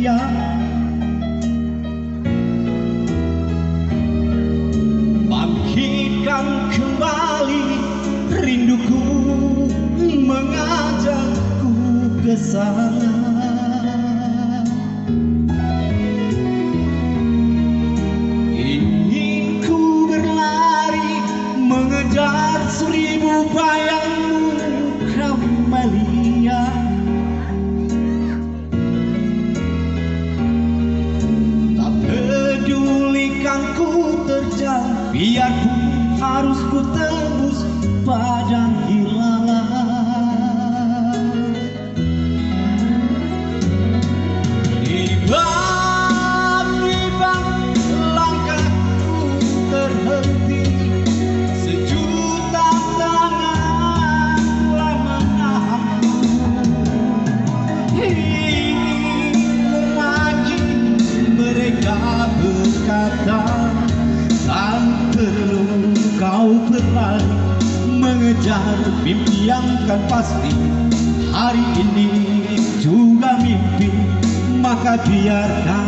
dia. Bangkitkan kembali rinduku, mengajakku ke sana. Ingin ku berlari mengejar 1000 bayangmu, Camelia. Tak pedulikan ku terjang, biarpun harus ku tembus padang hilang. Tiba-tiba langkahku terhenti, sejuta tangan telah menahanku. Ingin lagi mereka berkata, tak perlu kau berlari mengejar mimpi yang kan pasti. Hari ini juga mimpi, maka biarkan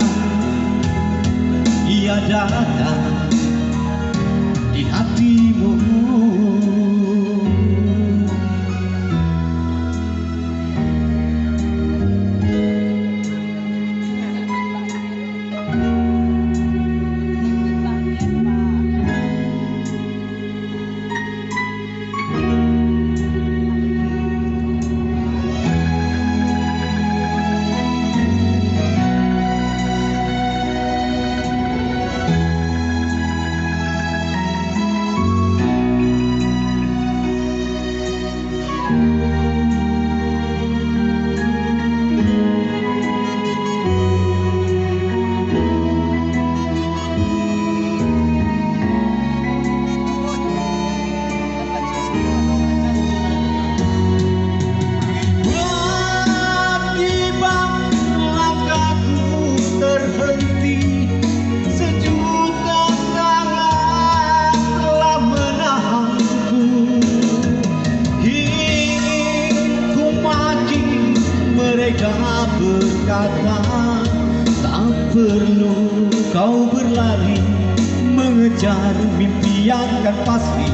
ia datang di hatimu. Mereka berkata, tak perlu kau berlari mengejar mimpi yang kan pasti.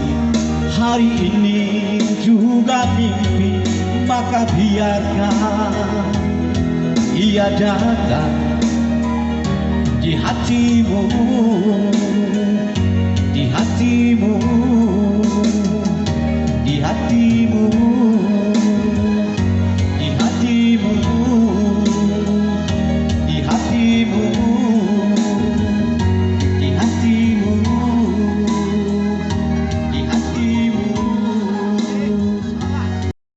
Hari ini juga mimpi, maka biarkan ia datang di hatimu, di hatimu, di hatimu.